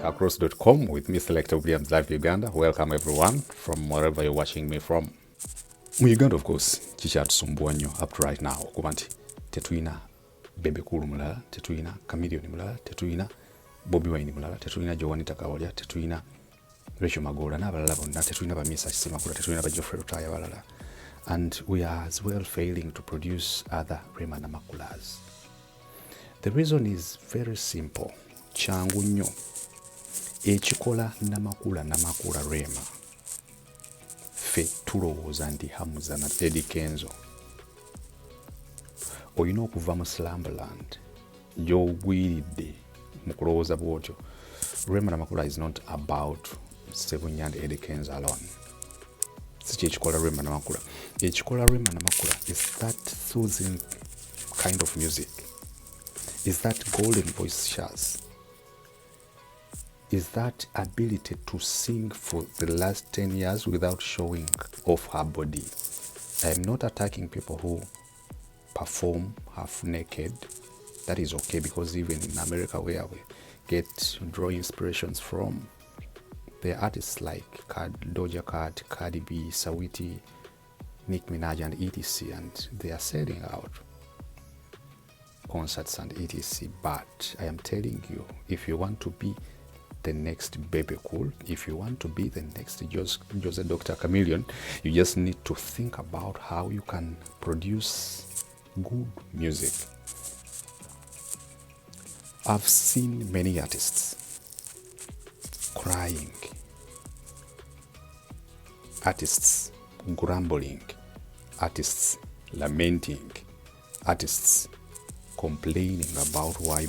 across.com with me, Selector Williams, live Uganda. Welcome everyone from wherever you're watching me from. Mu Uganda, of course, kikyatusumbua nnyo up to right now kuba nti tetulina Bebe Cool mulala, tetulina Chameleone mulala, tetulina Bobi Wine mulala, tetulina Joanita Kawalya, tetulina Rachel Magola n'abalala bonna, tetulina Bamisa Kisemakula, tetulina ba Geoffrey Rutaya balala. And we are as well failing to produce other Rema Namakulas. The reason is very simple. Changu nnyo. Ekikola Namakula Rema. Fe tulowooza ndi hamuza na Eddie Kenzo. Olina okuva mu Slumberland gy'ogwiridde mu kulowooza bw'otyo. Rema Namakula is not about Sebunya and Eddie Kenzo alone. Si ekikola Rema Namakula. Ekikola Rema Namakula is that soothing kind of music. Is that golden voice Shaz? Is that ability to sing for the last 10 years without showing off her body? I am not attacking people who perform half naked. That is okay, because even in America, where we draw inspirations from, there are artists like Doja Cat, Cardi B, Sawiti, Nicki Minaj and etc. And they are selling out concerts and etc. But I am telling you, if you want to be the next Bebe Cool, if you want to be the next Jose Dr. Chameleone, you just need to think about how you can produce good music. I've seen many artists crying, artists grumbling, artists lamenting, artists complaining about why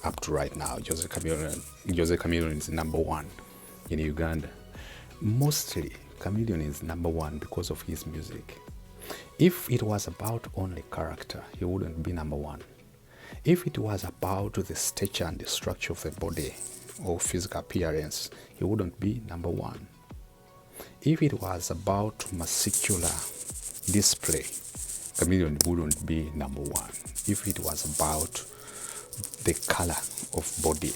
up to right now Jose Chameleone is number one in Uganda. Mostly Chameleone is number one because of his music. If it was about only character, he wouldn't be number one. If it was about the stature and the structure of the body or physical appearance, he wouldn't be number one. If it was about muscular display, Chameleone wouldn't be number one. If it was about the color of body,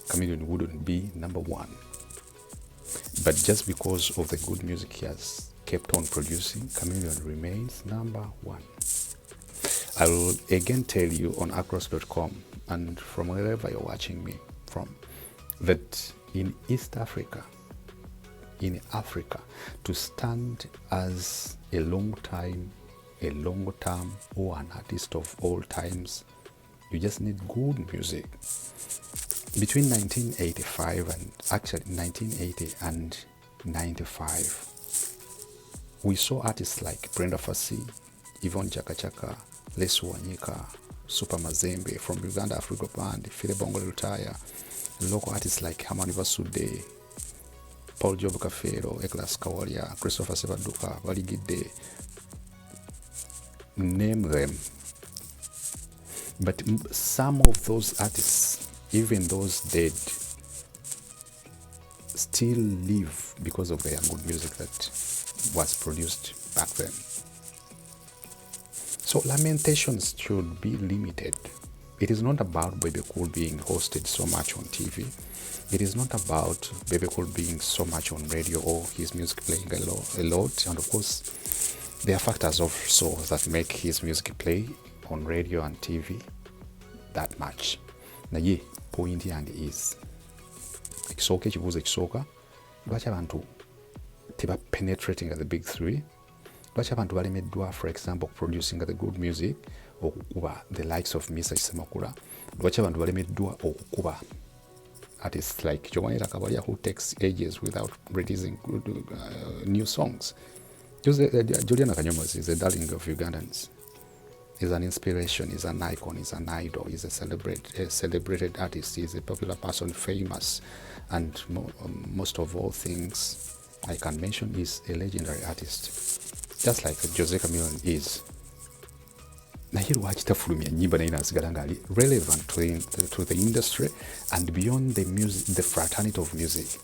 Chameleone wouldn't be number one. But just because of the good music he has kept on producing, Chameleone remains number one. I will again tell you on across.com and from wherever you're watching me from, that in East Africa, in Africa, to stand as a long-term or an artist of all times, you just need good music. Between 1985 and actually 1980 and 95, we saw artists like Brenda Fassie, Yvonne Chaka Chaka, Lesu Wanyika, Super Mazembe from Uganda Africa Band, File Bongo Lutaya, local artists like Hamani Vasude, Paul Job Kafero, Eklas Kawalya, Christopher Sebaduka, Baligide, name them. But some of those artists, even those dead, still live because of their good music that was produced back then. So lamentations should be limited. It is not about Bebe Cool being hosted so much on TV. It is not about Bebe Cool being so much on radio or his music playing a lot. And of course, there are factors also that make his music play on radio and TV that much. Naye point yange is ekisooka ekibuuzo ekisooka, lwaki abantu teba penetrating at the big three? Lwaki abantu balemeddwa, for example, producing the good music, okukuba the likes of Mr. Kisemakula? Lwaki abantu balemeddwa okukuba artists like Joanita Kawalya, who takes ages without releasing new songs? Juliana Kanyomozi is a darling of Ugandans. He's an inspiration, he's an icon, he's an idol, he's a celebrated artist, he's a popular person, famous, and most of all things I can mention, is a legendary artist, just like Jose Chameleone is. Naye lwaki tafulumya nnyimba naye nasigala ngali relevant to the industry and beyond the music, the fraternity of music?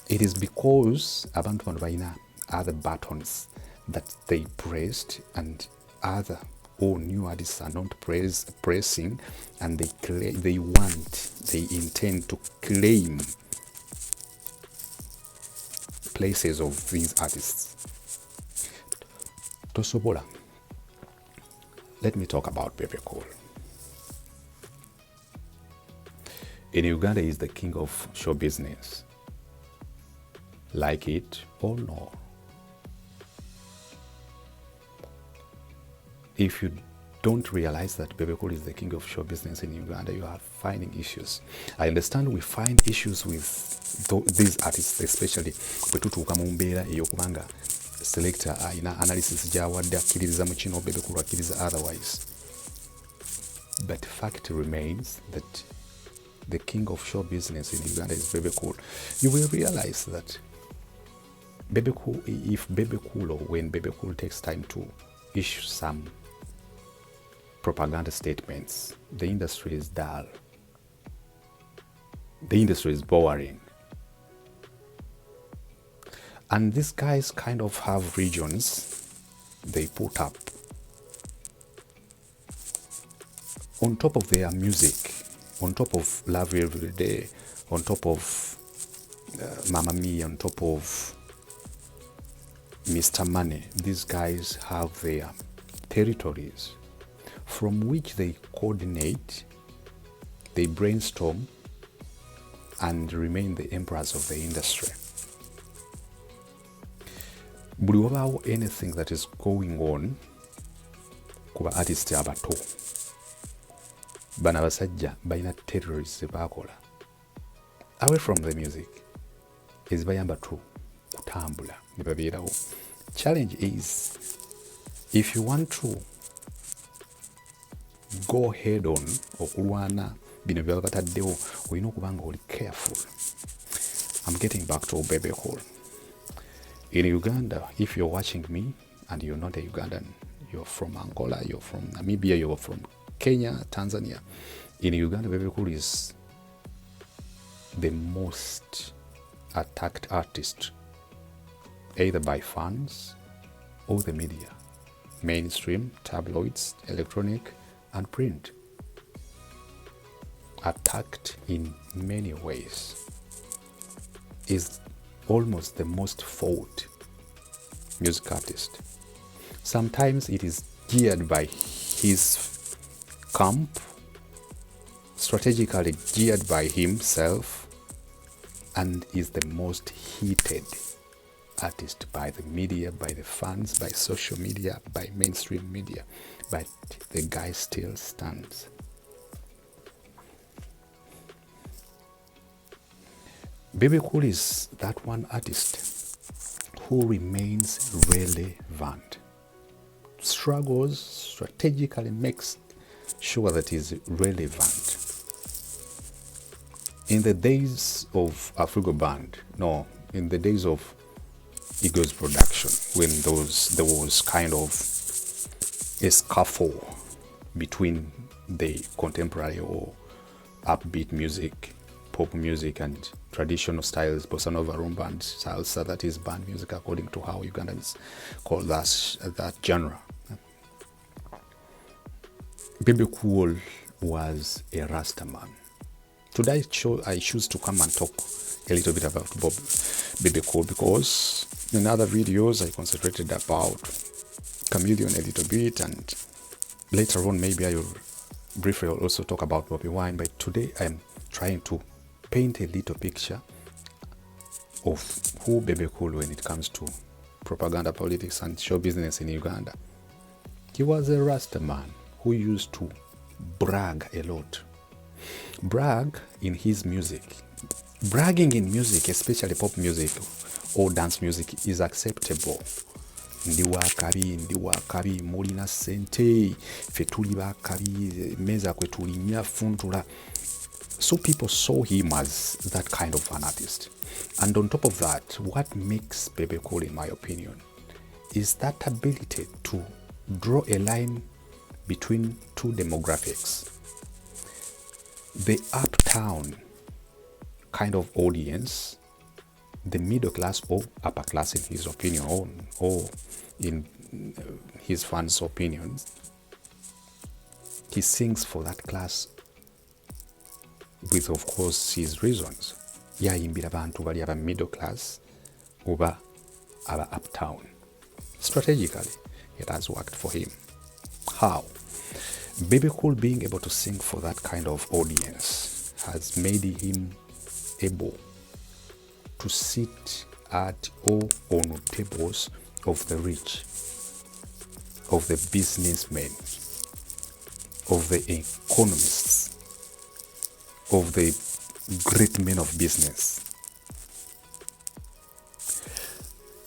It is because abantu bano balina other buttons that they pressed and other or new artists are not pressing, and they intend to claim places of these artists. Tosobola. Let me talk about Bebe Cool. In Uganda, he is the king of show business. Like it or no. If you don't realize that Bebe Cool is the king of show business in Uganda, you are finding issues. I understand we find issues with these artists, especially bwetutuuka mu mbeera ey'okubanga selector alina analysis gy'awadde akkiririza mu kino Bebe Cool akkiriza otherwise. But fact remains that the king of show business in Uganda is Bebe Cool. You will realize that Bebe Cool, when Bebe Cool takes time to issue some propaganda statements, the industry is dull. The industry is boring. And these guys kind of have regions they put up on top of their music, on top of Love Every Day, on top of Mamma Mia, on top of Mr. Money. These guys have their territories from which they coordinate, they brainstorm, and remain the emperors of the industry. Buli wabaawo anything that is going on kuba artist abato, bana basajja balina territories zebakola away from the music ezibayamba tu kutambula ne babeerawo. Challenge is, if you want to go head on okulwana bino byaba bataddewo, olina okuba nga oli careful. I'm getting back to Bebe Cool. In Uganda, if you're watching me and you're not a Ugandan, you're from Angola, you're from Namibia, you're from Kenya, Tanzania, in Uganda, Bebe Cool is the most attacked artist, either by fans or the media, mainstream, tabloids, electronic, and print. Attacked in many ways. Is almost the most fought music artist. Sometimes it is geared by his camp, strategically geared by himself, and is the most heated artist by the media, by the fans, by social media, by mainstream media. But the guy still stands. Bebe Cool is that one artist who remains relevant, struggles, strategically makes sure that he's relevant. In the days of Afrigo Band, no, in the days of Eagles production, when there was kind of a scuffle between the contemporary or upbeat music, pop music, and traditional styles, bossa nova, rumba, and salsa, that is band music according to how Ugandans call that genre. Bebe Cool was a Rasta man. Today I choose to come and talk a little bit about Bebe Cool, because in other videos I concentrated about Chameleon a little bit, and later on maybe I will briefly also talk about Bobby Wine, but today I'm trying to paint a little picture of who Bebe Cool when it comes to propaganda, politics, and show business in Uganda. He was a Rasta man who used to brag a lot. Brag in his music. Bragging in music, especially pop music or dance music, is acceptable. Ndi wakabi, mulina sente, fe tuli bakabi, meza kwe tulinya funtula. So people saw him as that kind of an artist. And on top of that, what makes Bebe Cool, in my opinion, is that ability to draw a line between two demographics. The uptown kind of audience, the middle class or upper class in his opinion, or in his fans' opinions, He sings for that class with, of course, his reasons. Yayimbira bantu bali aba middle class oba aba uptown. Strategically, it has worked for him. How? Bebe Cool being able to sing for that kind of audience has made him able to sit at or on tables of the rich, of the businessmen, of the economists, of the great men of business.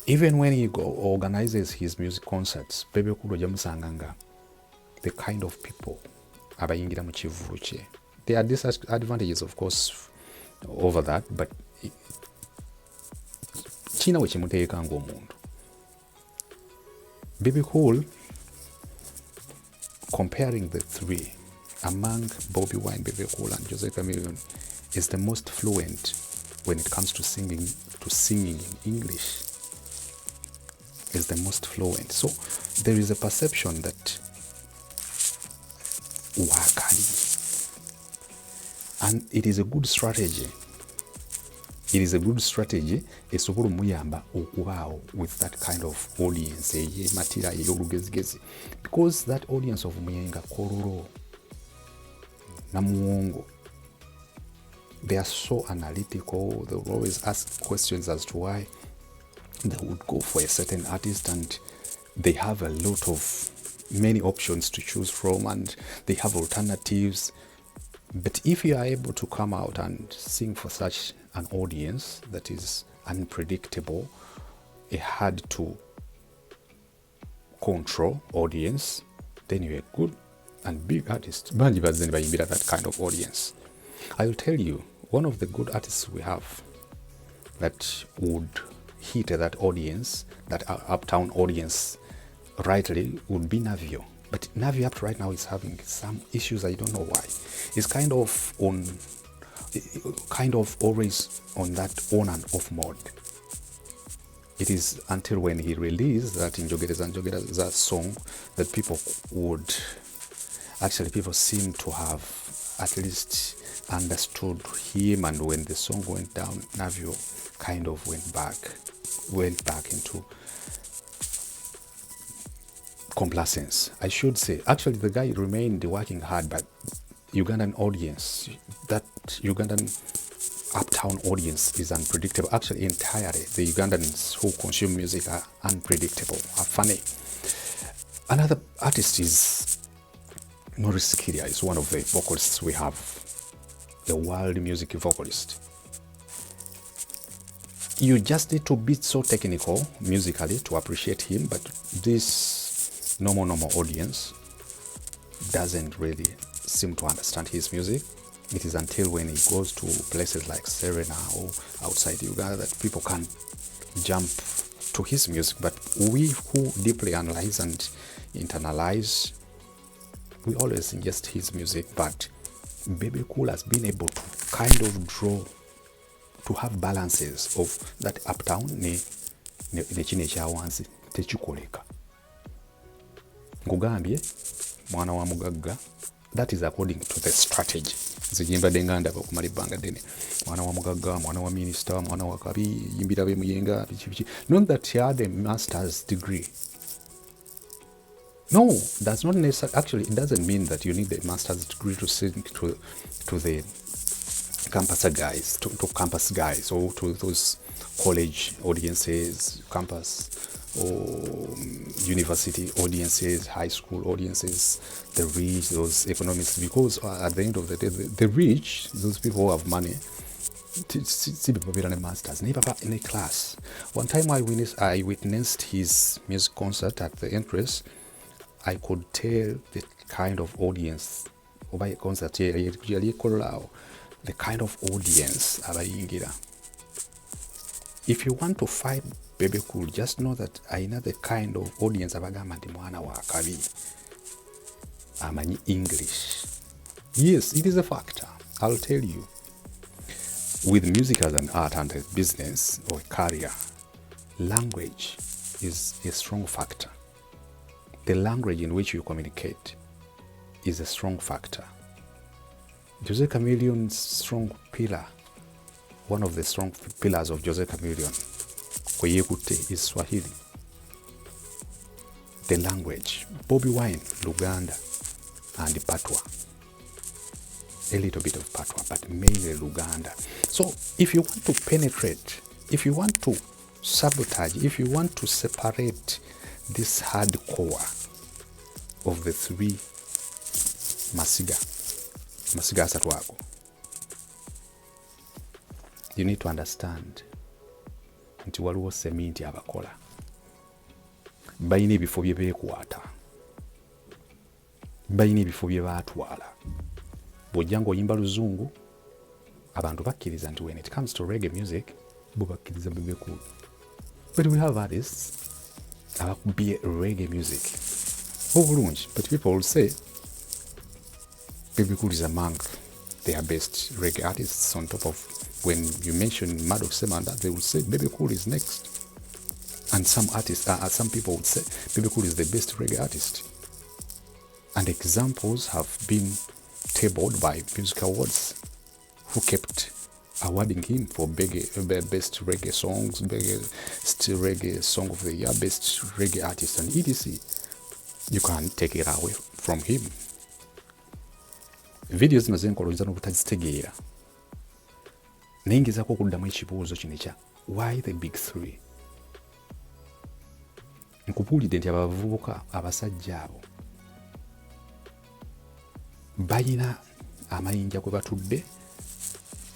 Even when he organizes his music concerts, Bebe Cool ojamusanganga the kind of people abayingira mu kivulu kye. There are disadvantages, of course, over that, but kina we kimuteeka ng'omuntu. Bebe Cool, comparing the three, among Bobby Wine, Bebe Cool, and Jose Chameleone, is the most fluent when it comes to singing in English. Is the most fluent. So there is a perception that wakali, and it is a good strategy. It is a good strategy esobola omuyamba okubaawo with that kind of audience eyematira ey'olugezigezi, because that audience of Muyenga, Kororo, Namuwongo, they are so analytical. They will always ask questions as to why they would go for a certain artist, and they have a lot of many options to choose from, and they have alternatives. But if you are able to come out and sing for such an audience that is unpredictable, a hard to control audience, then you're a good and big artist. That kind of audience. I will tell you, one of the good artists we have that would hit that audience, that uptown audience rightly, would be Navio. But Navio up to right now is having some issues. I don't know why. It's kind of always on that on and off mode. It is until when he released that Njogera song that people seem to have at least understood him, and when the song went down, Navio kind of went back into complacence, I should say. Actually, the guy remained working hard, but Ugandan audience, that Ugandan uptown audience is unpredictable. Actually, entirely, the Ugandans who consume music are unpredictable, are funny. Another artist is Maurice Kiria, is one of the vocalists we have, a world music vocalist. You just need to be so technical musically to appreciate him, but this normal audience doesn't really seem to understand his music. It is until when he goes to places like Serena or outside Uganda that people can jump to his music. But we who deeply analyze and internalize, we always ingest his music. But Bebe Cool has been able to kind of draw, to have balances of that uptown ne kino ekyawansi tekikoleka. Ngugambye mwana wa mugagga, that is according to the strategy. Ziyimba denganda bakumala ebbanga ddene. Mwana wa mugagga, mwana wa minister, mwana wa kabi, yimbira be Muyenga, biki. Not that he had a master's degree. No, that's not necessary. Actually, it doesn't mean that you need a master's degree to sing to the campus guys, or to those college audiences, campus or university audiences, high school audiences, the rich, those economists, because at the end of the day, the rich, those people who have money, see people with a master's, never in a class. One time I witnessed his music concert at the entrance. I could tell the kind of audience, the kind of audience abayingira. If you want to fight Bebe Cool, just know that I know the kind of audience abagamba nti mwana wa kabi amanyi English. Yes, it is a factor. I'll tell you. With music as an art and a business or a career, language is a strong factor. The language in which you communicate is a strong factor. Jose Chameleon's strong pillar, one of the strong pillars of Jose Chameleon, kweyekutte, is Swahili. The language. Bobby Wine, Luganda, and Patwa. A little bit of Patwa, but mainly Luganda. So if you want to penetrate, if you want to sabotage, if you want to separate this hardcore of the three Masiga Asatwago, you need to understand nti waliwo seminti abakola bayina ebifo bye beekwata, bayina ebifo bye baatwala. Bw'ojja ng'oyimba luzungu abantu bakkiriza nti when it comes to reggae music bo bakkiriza Bebe Cool. But we have artists abakubye reggae music obulungi, but people will say Bebe Cool is among their best reggae artists. On top of, when you mention Mad of Semanda, they will say Bebe Cool is next. And some artists, some people would say Bebe Cool is the best reggae artist. And examples have been tabled by music awards, who kept awarding him for best reggae songs, best reggae song of the year, best reggae artist, and etc. You can't take it away from him. Videos zino zenkolonza n'obutazitegeera naye ngezaako okuddamu ekibuuzo kino ekya why the big three. Nkubuulidde nti abavubuka abasajja abo bayina amayinja kwe batudde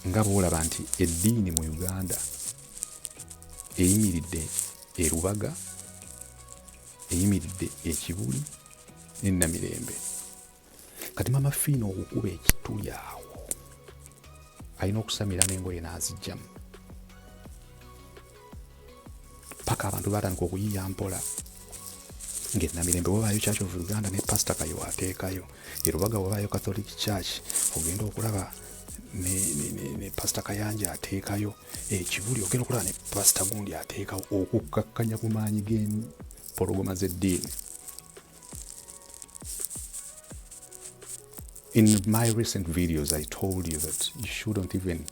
nga boolaba nti eddiini mu Uganda eyimiridde e Lubaga, eyimiridde e Kibuli ne Namirembe. Kati Mama Fino okukuba ekituli awo alina okusamira n'engoye n'azijjamu paka abantu batandika okuyiya mpola. Ng'e Namirembe wabaayo Church of Uganda ne Pastor Kayo ateekayo, e Lubaga wabaayo Catholic Church, ogenda okulaba ne Pastor Kayanja ateekayo, Kibuli ogenda okulaba ne Pastor gundi ateekawo, okukkakkanya ku maanyi g'empologoma z'eddiini. In my recent videos, I told you that you shouldn't even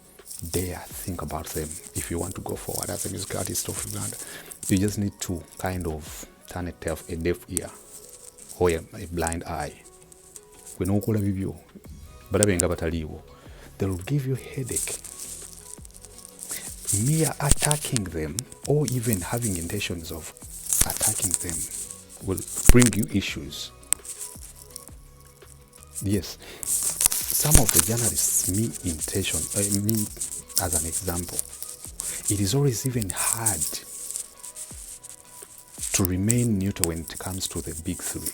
dare think about them if you want to go forward as a music artist of Uganda. You just need to kind of turn a deaf ear or a blind eye. When okola bibyo balabe nga bataliiwo, they will give you headache. Mere attacking them or even having intentions of attacking them will bring you issues. Yes, some of the journalists, me as an example, it is always even hard to remain neutral when it comes to the big three.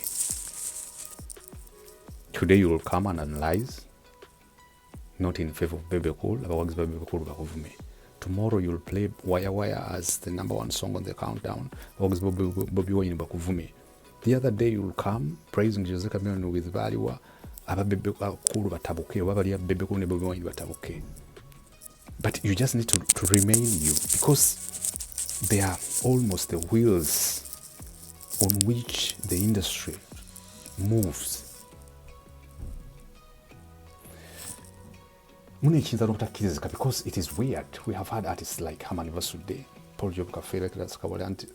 Today you will come and analyze, not in favor of Bebe Cool, tomorrow you will play Wire Wire as the #1 song on the countdown. The other day you will come praising Jose Chameleon with Valua. But you just need to remain you, because they are almost the wheels on which the industry moves. Because it is weird. We have had artists like Hamani Vasude, Paul Job Kafele, and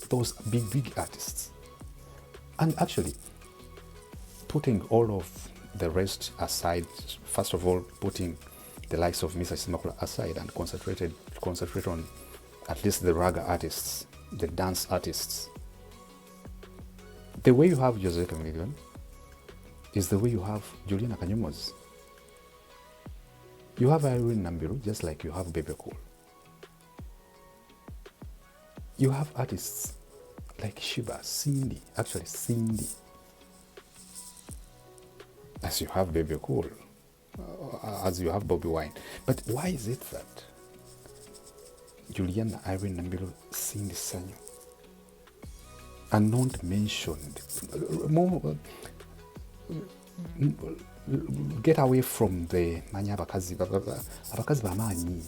those big artists. And actually, putting all of the rest aside, first of all, putting the likes of Mr. Simakula aside and concentrate on at least the raga artists, the dance artists. The way you have Jose Chameleon is the way you have Juliana Kanyumos. You have Irene Nambiru just like you have Bebe Cool. You have artists like Shiba, Cindy, as you have Bebe Cool, as you have Bobby Wine. But why is it that Juliana, Irene Nambiru, Cindy Sanyo are not mentioned? Get away from the manya abakazi bamanyi,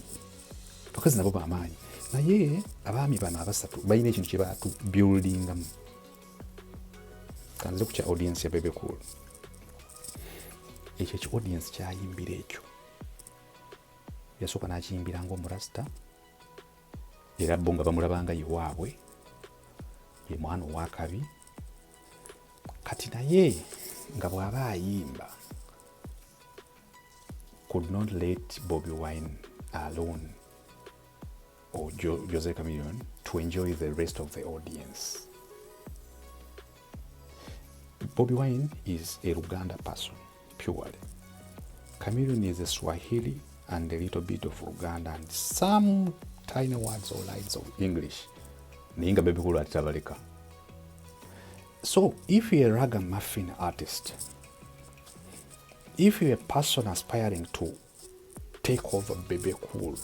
abakazi nabo bamanyi, naye abaami bano abasatu balina ekintu kye batu buildingamu. Kanze ku kya audience ya Bebe Cool. ekyo audience kyayimbira ekyo yasooka n'akiyimbira ng'omurasita era bo nga bamulabanga iwaabwe ye mwana owakabi kati naye nga bw'aba ayimba could not let Bobi Wine alone or Jose Chameleone to enjoy the rest of the audience. Bobi Wine is a Uganda person, purely. Chameleone is a Swahili and a little bit of Uganda and some tiny words or lines of English. Ninga Bebe Cool atabaleka. So, if you're a ragamuffin artist, if you're a person aspiring to take over Bebe Cool,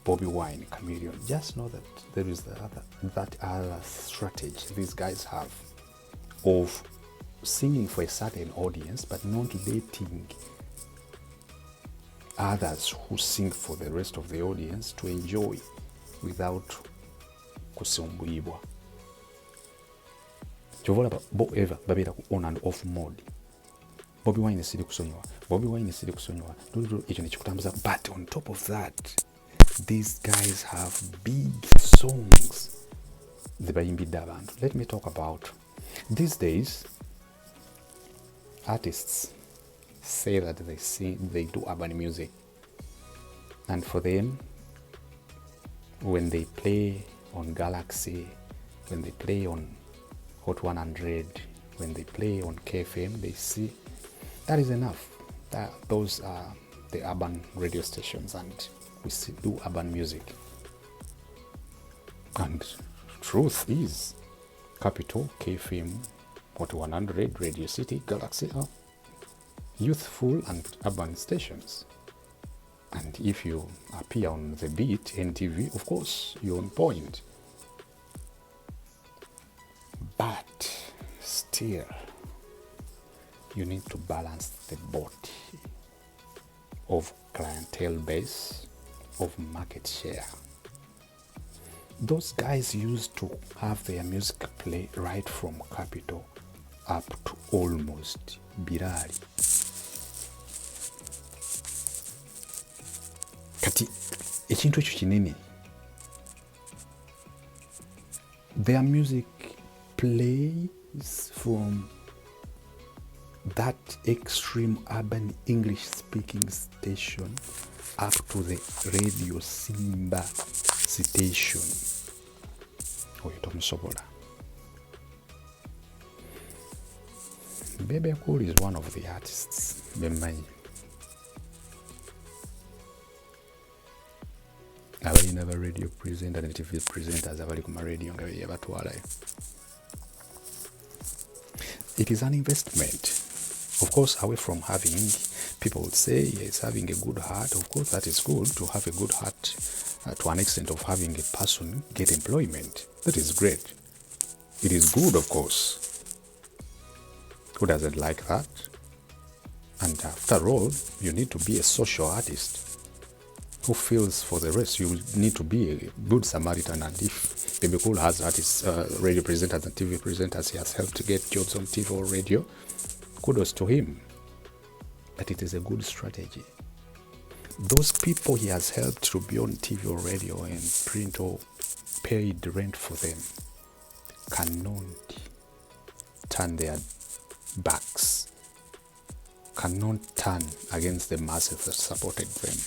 Bobi Wine, Chameleone, just know that there is that other strategy these guys have of singing for a certain audience but not letting others who sing for the rest of the audience to enjoy without kusumbuyibwa. Chovola bo ever babera ku on and off mode. Bobi Wine siri kusonyiwa. Bobi Wine siri kusonyiwa. Ekyo nekikutambuza. But on top of that, these guys have big songs. Let me talk about these days. Artists say that they do urban music, and for them, when they play on Galaxy, when they play on Hot 100, when they play on KFM, they see that is enough. Those are the urban radio stations, and we do urban music. And truth is, Capital, KFM, Hot 100, Radio City, Galaxy are youthful and urban stations. And if you appear on the beat, NTV, of course, you're on point. But still, you need to balance the body of clientele base, of market share. Those guys used to have their music play right from Capital up to almost Birari. Kati ekintu ekyo kinene. Their music plays from that extreme urban English speaking station up to the Radio Simba station. Bebe Cool is one of the artists. Abalina ba radio presenter and TV presenters abali ku radio nga yabatwalayo. It is an investment. Of course, away from having, people would say, yes, having a good heart. Of course, that is good to have a good heart to an extent of having a person get employment. That is great. It is good, of course. Who doesn't like that? And after all, you need to be a social artist who feels for the rest. You need to be a good Samaritan, and if Bebe Cool has artists, radio presenters and TV presenters he has helped to get jobs on TV or radio, kudos to him. But it is a good strategy. Those people he has helped to be on TV or radio and print or paid rent for them cannot turn their backs, cannot turn against the masses that supported them.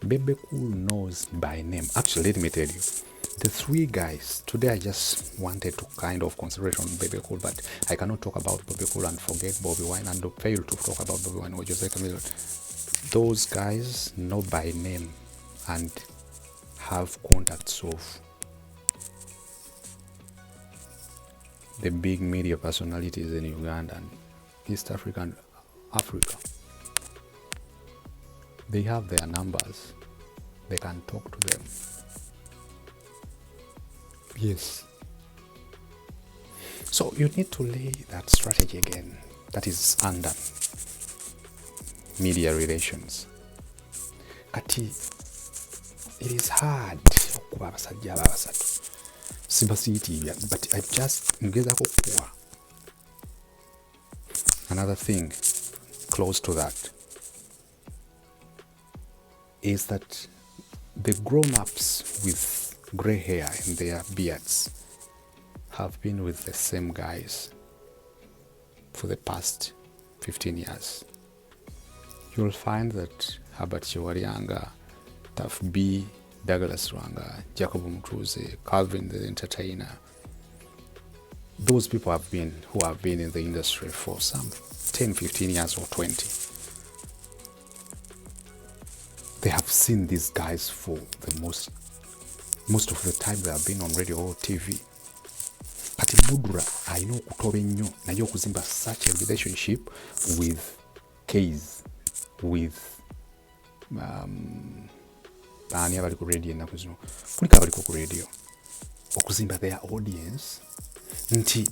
Bebe Cool knows by name. Actually, let me tell you, the three guys, today I just wanted to kind of concentrate on Bebe Cool, but I cannot talk about Bebe Cool and forget Bobi Wine and fail to talk about Bobi Wine or Jose Chameleone. Those guys know by name and have contacts of the big media personalities in Uganda and East Africa and Africa. They have their numbers. They can talk to them. Yes. So you need to lay that strategy again. That is under media relations. Kati, it is hard okuba abasajja abasatu Simba but I just ngezako kuwa. Another thing close to that is that the grown-ups with grey hair in their beards have been with the same guys for the past 15 years. You'll find that Herbert Chiwarianga, Taf B, Douglas Rwanga, Jacob Mutruze, Calvin the Entertainer, those people who have been in the industry for some 10, 15 years or 20. They have seen these guys for the most of the time they have been on radio or TV. Kati Budura alina okutoba ennyo naye okuzimba such a relationship with K's, with baani abali ku radio ennaku zino, kuliko abaliko ku radio, okuzimba their audience nti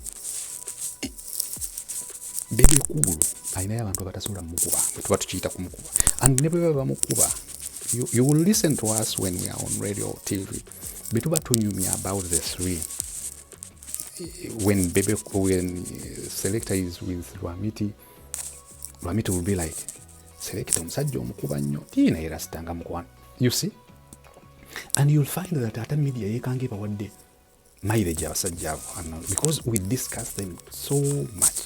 Bebe Cool alinayo abantu abatasobola mukuba, bwe tuba tukiyita kumukuba, and ne bwe baba bamukuba, you will listen to us when we are on radio or TV. Bwe tuba tunyumya about the three. When Selector is with Lwamiti will be like, Selector omusajja omukuba nnyo tiina era sitanga mukwana. You see? And you'll find that ate media yekange bawadde mileage abasajja abo, because we discuss them so much,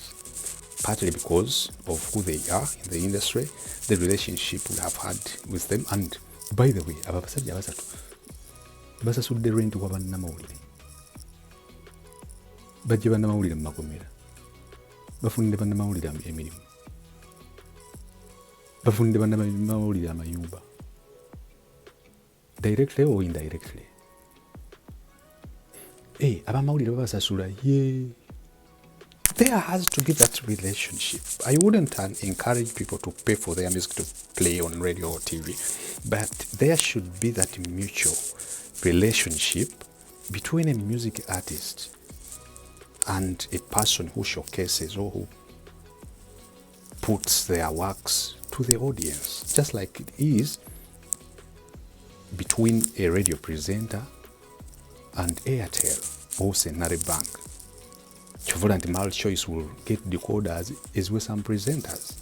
partly because of who they are in the industry, the relationship we have had with them, and by the way, aba basajja basatu basasudde rent wa bannamawulire, bajje bannamawulire mu makomera, bafunidde bannamawulire emirimu, bafunidde bannamawulire amayumba, directly or indirectly. Hey, abamawulire babasasula ye. There has to be that relationship. I wouldn't encourage people to pay for their music to play on radio or TV, but there should be that mutual relationship between a music artist and a person who showcases or who puts their works to the audience, just like it is between a radio presenter and Airtel or Senare Bank. Chuvula and Mal Choice will get decoders is with some presenters.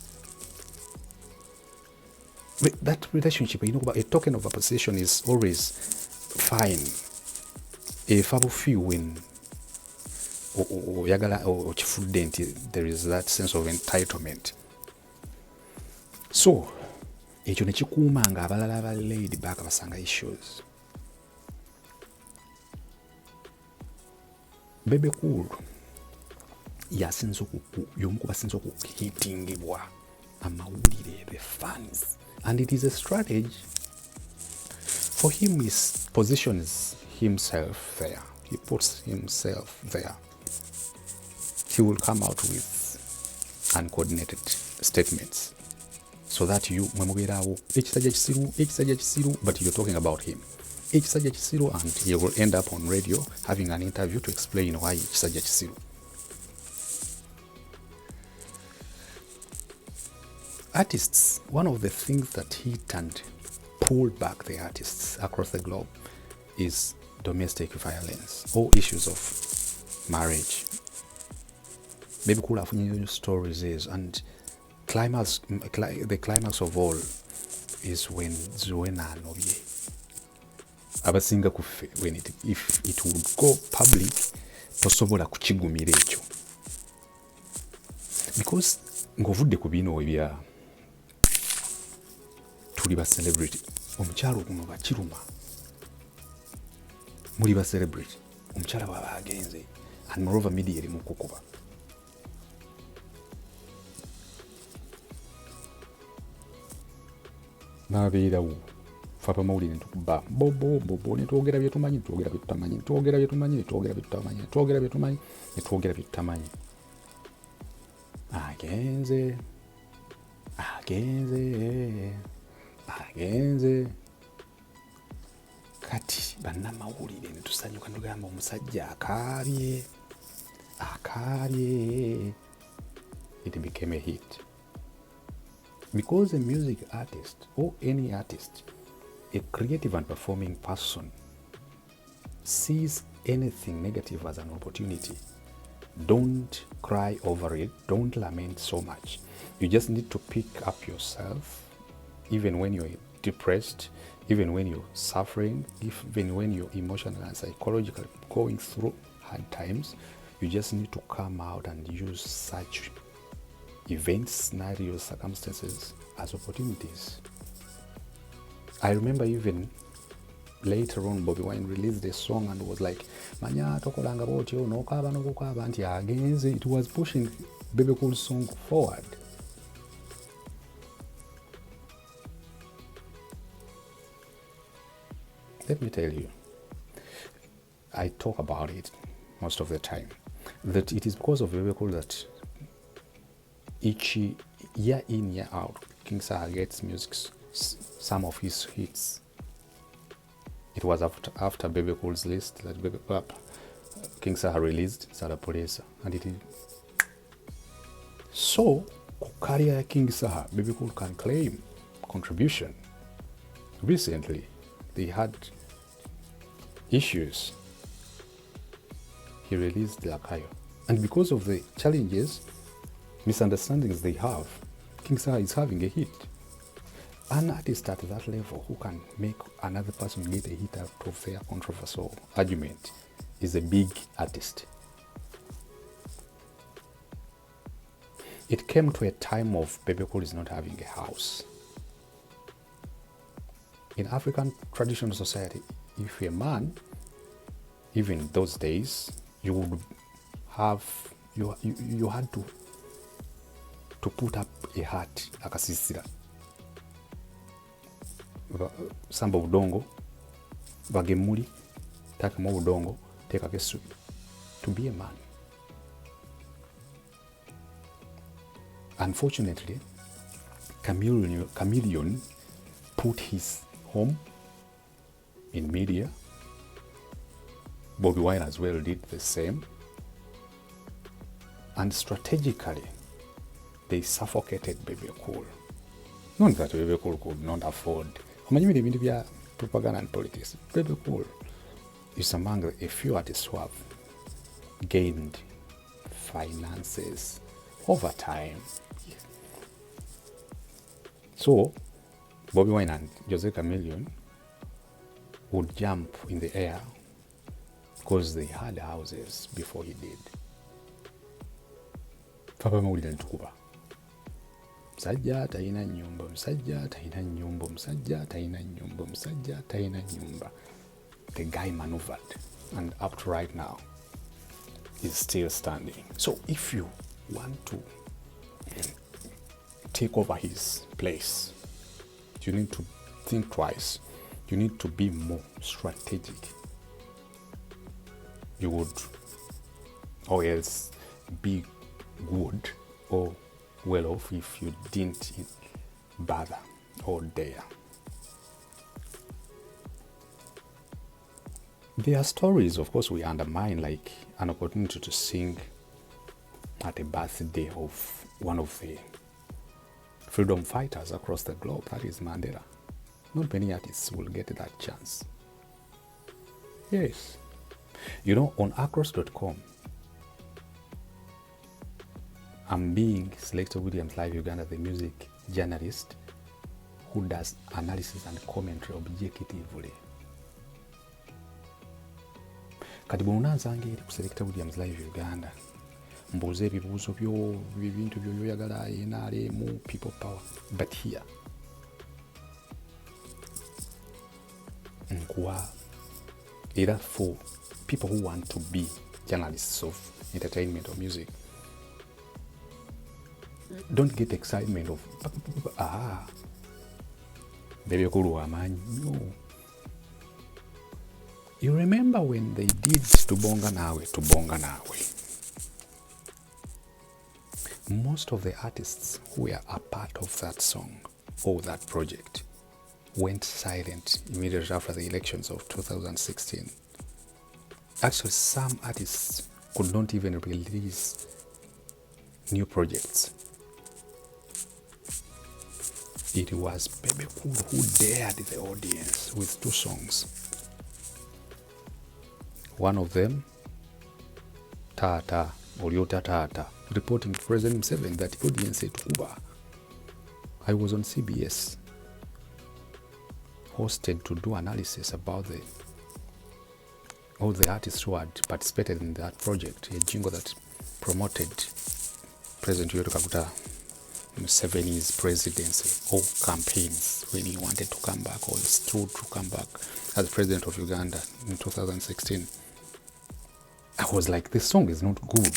But that relationship, a token of appreciation is always fine. A fabu few when or there is that sense of entitlement. So, ekyo ne kikuumanga abalala aba laid back basanga issues. Bebe Cool y'omu ku basinze okuhitingibwa amawulire, the fans, and it is a strategy for him. He positions himself there, he puts himself there. He will come out with uncoordinated statements so that you mwemugerawo ekisajja kisiru, but you're talking about him ekisajja kisiru, and he will end up on radio having an interview to explain why ekisajja kisiru. Artists, one of the things that hit and pulled back the artists across the globe is domestic violence or issues of marriage. Maybe cool afunye stories is, and the climax of all is when Zuena Nobye abasinga kufe, when if it would go public tosobola kukigumira ekyo, because ng'ovudde ku bino ebya tuli ba celebrity, omukyalo guno bakiruma, muli ba celebrity, omukyala bw'aba agenze, and moreover media eri mu kukuba. N'abeerawo ffe abamawulire ne tukuba bobo ne twogera bye tumanyi, twogera bye tutamanyi, twogera bye tumanyi, twogera bye tutamanyi, twogera bye tumanyi, twogera bye tutamanyi. Agenze kati bannamawulire ne tusanyuka tugamba omusajja akaabye. It became a hit because a music artist or any artist, a creative and performing person, sees anything negative as an opportunity. Don't cry over it. Don't lament so much. You just need to pick up yourself, even when you're depressed, even when you're suffering, even when you're emotionally and psychologically going through hard times. You just need to come out and use such events, scenarios, circumstances as opportunities. I remember even later on, Bobby Wine released a song and was like, Manya tokolanga botyo nokaba nokukaba anti agenze. It was pushing Bebe Cool's song forward. Let me tell you, I talk about it most of the time, that it is because of Bebe Cool that each year in, year out, King Saha gets music, some of his hits. It was after Bebe Cool's list that King Saha released Sarapolesa, and it is so career King Saha, Bebe Cool can claim contribution. Recently, they had issues. He released Lakayo, and because of the challenges, misunderstandings they have, King Saha is having a hit. An artist at that level who can make another person get a hit out of their controversial argument is a big artist. It came to a time of Bebe Cool is not having a house. In African traditional society, if a man, even those days, you would have you had to put up a hut akasisira samba budongo bagemuli takamo budongo teka kesu to be a man. Unfortunately, Chameleon put his home in media. Bobby Wine as well did the same. And strategically, they suffocated Bebe Cool. Not that Bebe Cool could not afford. Propaganda and politics. Bebe Cool is among a few artists who have gained finances over time. So, Bobby Wine and Jose Chameleon would jump in the air because they had houses before he did. Papa mawulira ntukuba. Musajja talina nnyumba, musajja talina nnyumba, musajja talina nnyumba, musajja talina nnyumba. The guy maneuvered, and up to right now, is still standing. So if you want to take over his place, you need to think twice. You need to be more strategic. You would, or else be good or well off if you didn't bother or dare. There are stories, of course, we undermine, like an opportunity to sing at a birthday of one of the freedom fighters across the globe, that is Mandela. Not many artists will get that chance. Yes. You know, on across.com, I'm being selected Williams Live Uganda, the music journalist who does analysis and commentary objectively. Kati bw'onanzanga eri ku Selector Williams Live Uganda, mbuuza ebibuuzo byo, ebintu by'oyagala, NRM, people power. But here, nkuwa era for people who want to be journalists of entertainment or music. Don't get excitement of Bebe Cool wamanyi. No. You remember when they did Tubonga Nawe? Most of the artists who were a part of that song or that project went silent immediately after the elections of 2016. Actually, some artists could not even release new projects. It was Bebe Cool who dared the audience with 2 songs. One of them, Tata, Olyota Tata, reporting to President Museveni that audience at Kuba. I was on CBS, hosted to do analysis about all the artists who had participated in that project, a jingle that promoted President Yoweri Kaguta Museveni's presidency or campaigns when he wanted to come back or stood to come back as president of Uganda in 2016. I was like, this song is not good.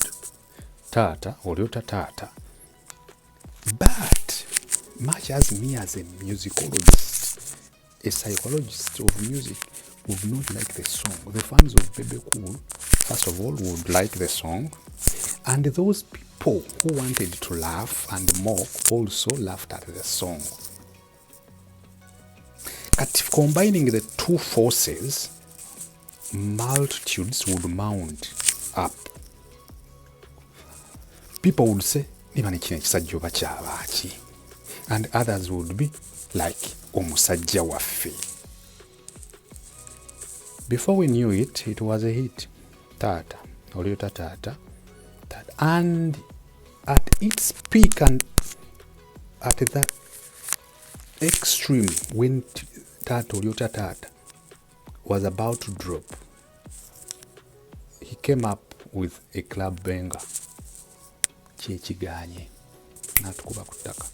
Tata, Olyota Tata. But much as me as a musicologist, a psychologist of music, would not like the song. The fans of Bebe, first of all, would like the song. And those people who wanted to laugh and mock also laughed at the song. But combining the two forces, multitudes would mount up. People would say, and others would be like, omusajja waffe. Before we knew it, it was a hit. Tata, Olyota Tata. And at its peak and at that extreme, when Tata, Olyota Tata was about to drop, he came up with a club banger. Kyekiganye. Natukuba kutaka.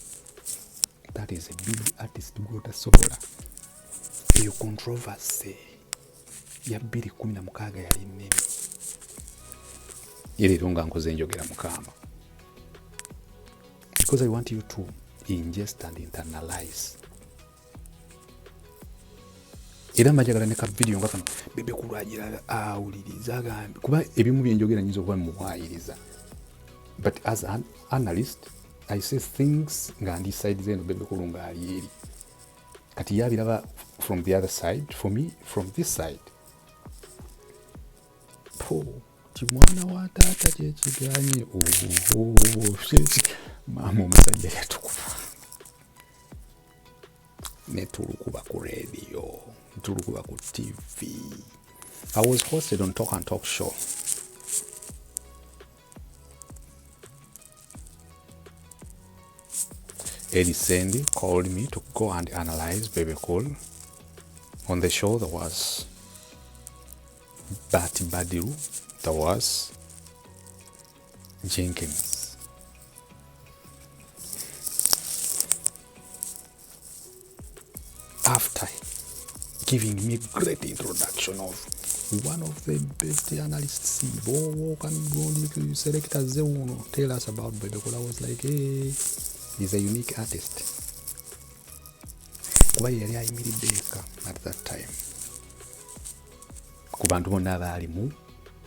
That is a big artist Gota Sobola. Eyo controversy ya 2016 yali nnene. Era nga nkoze njogera mukama. Because I want you to ingest and internalize. Era majagala ne ka video nga kano Bebe kulwagira awuliriza agambe kuba ebimu byenjogera nyizo kuba muwayiriza. But as an analyst, I say things nga decide zeno Bebe kulunga ali eri. Kati yabiraba from the other side, for me from this side. Mwana wa tata kyekiganye mama omusajja yatukuba netulukuba ku radio, netulukuba ku TV. I was hosted on Talk and Talk show. Eddie Sandy called me to go and analyze Bebe Cool. On the show there was Bati Badiru, there was Jenkins. After giving me great introduction of one of the best analysts, can select as tell us about Bebe Cool. I was like, hey, he's a unique artist. Kuba yali ayimiridde eka at that time. Ku bantu bonna abaalimu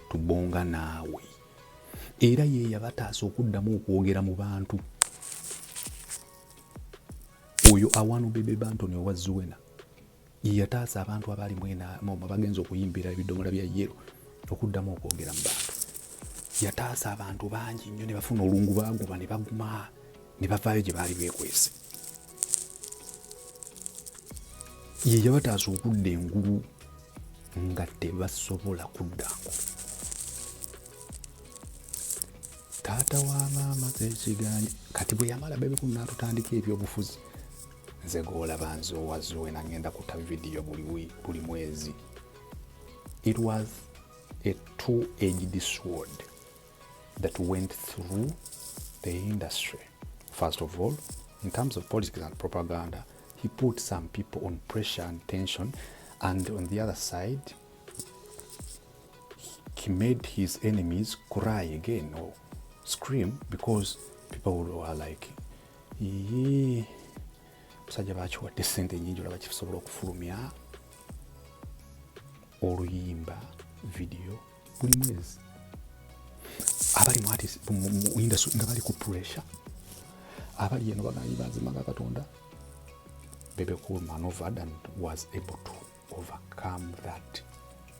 tubonga naawe. Era ye yabataasa okuddamu okwogera mu bantu. Oyo awanu Bebe Bantoni owa Zuwena. Ye yataasa abantu abaalimu ena bagenza okuyimbira ebidomola bya yero okuddamu okwogera mu bantu. Yataasa abantu bangi nnyo ne bafuna olungu baaguba ne baguma ne bavaayo gye baali beekwese. Ye yabataasa okudda engulu nga tebasobola kuddangu. Taata wa maama kyekiganye. Kati bwe yamala Bebe Cool n'atutandika ebyobufuzi. Nze gw'olaba nze owa Zuwena ngenda kuta vidiyo buli mwezi. It was a two-edged sword that went through the industry. First of all, in terms of politics and propaganda, he put some people on pressure and tension, and on the other side, he made his enemies cry again or scream because people were like, musajja bakiwadde ssente nnyingi olaba kisobola okufulumya oluyimba video buli mwezi. Abali mu artist mu industry nga bali ku pressure, abali eno baganyi banzimaga Katonda. Bebe Cool maneuvered and was able to overcome that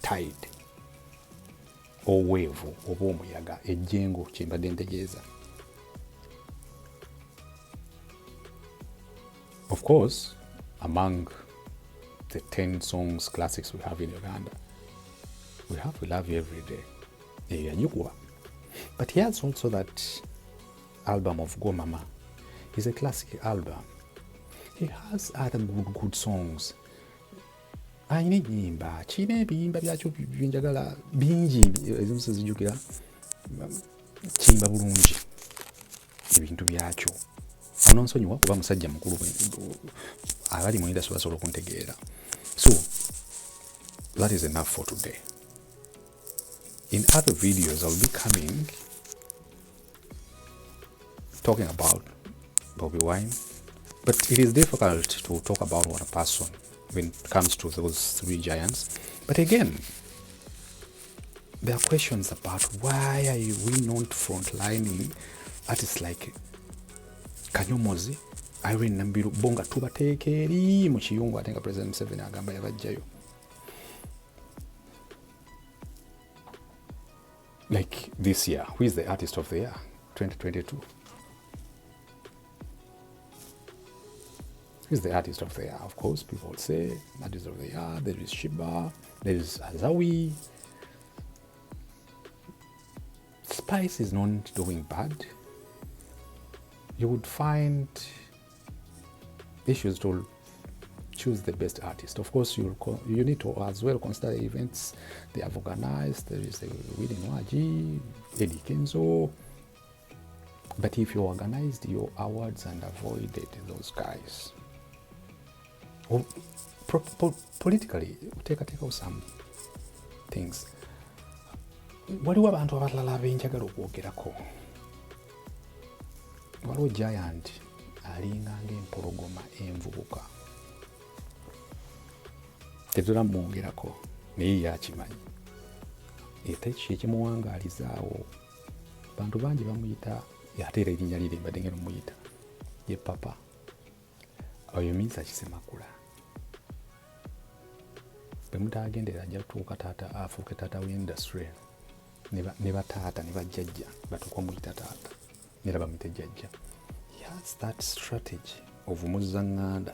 tide or wave oba omuyaga ejjengo kyembadde ntegeeza. Of course, among the 10 songs classics we have in Uganda, We love you every day. But he has also that album of Go Mama. It's a classic album. He has other good songs. Alina ennyimba kirina ebiyimba byakyo byenjagala bingi ezimu sizijjukira kiyimba bulungi ebintu byakyo ononsonyiwa kuba musajja mukulu abali mu industry basobola okuntegeera. So that is enough for today. In other videos I'll be coming talking about Bobi Wine, but it is difficult to talk about one person when it comes to those three giants. But again, there are questions about why are we not frontlining artists like Kanyomozi, Irene Nambiru, Bonga tubateeka eri mu kiyungu ate nga President Museveni agamba yabajjayo. Like this year, who is the artist of the year, 2022? Who is the artist of the year? Of course, people would say, artist of the year, there is Shiba, there is Azawi. Spice is not doing bad. You would find issues to choose the best artist. Of course, you need to as well consider the events they have organized. There is the Willie Nwaji, Eddie Kenzo. But if you organized your awards and avoided those guys, or politically, take out some things. Waliwo abantu abalala abenjagala okwogerako. Waliwo giant alinga ng'empologoma envubuka. Tetulamwongerako naye yakimanyi. Ate kyekimuwangaalizaawo. Bantu bangi bamuyita ate era erinnya liri mbadde ngeno muyita ye papa. Oyo Miisa Kisemakula. Bwe mutaagendera ajja kutuuka taata afuuke taata w'industry. Ne bataata ne bajjajja batuuka omuyita taata. Nera bamuyite jjajja. He has that strategy of muzzanganda.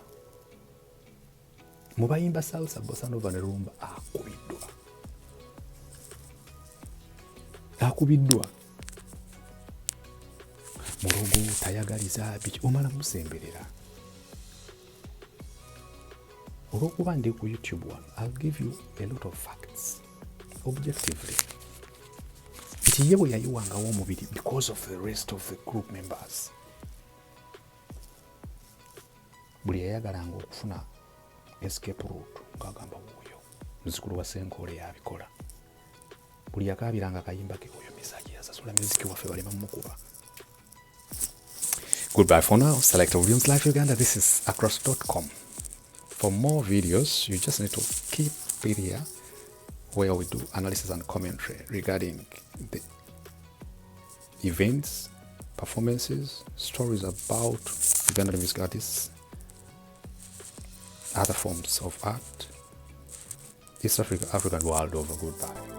Mu bayimba salsa, bossa nova ne rumba akubiddwa. Mulogo tayagaliza biki omala musemberera. Olw'okuba ndi ku YouTube one, I'll give you a lot of facts objectively. Nti ye bwe yayiwangawo omubiri because of the rest of the group members. Buli yayagalanga okufuna escape route ng'agamba wuuyo muzzukulu wa Senkoole yabikola. Buli yakaabiranga akayimba ke oyo Miisa yasasula muziki waffe balema mumukuba. Goodbye for now. Select Williams Life Uganda. This is across.com. For more videos, you just need to keep it here where we do analysis and commentary regarding the events, performances, stories about Ugandan music artists, other forms of art, East Africa, Africa and world over. Goodbye.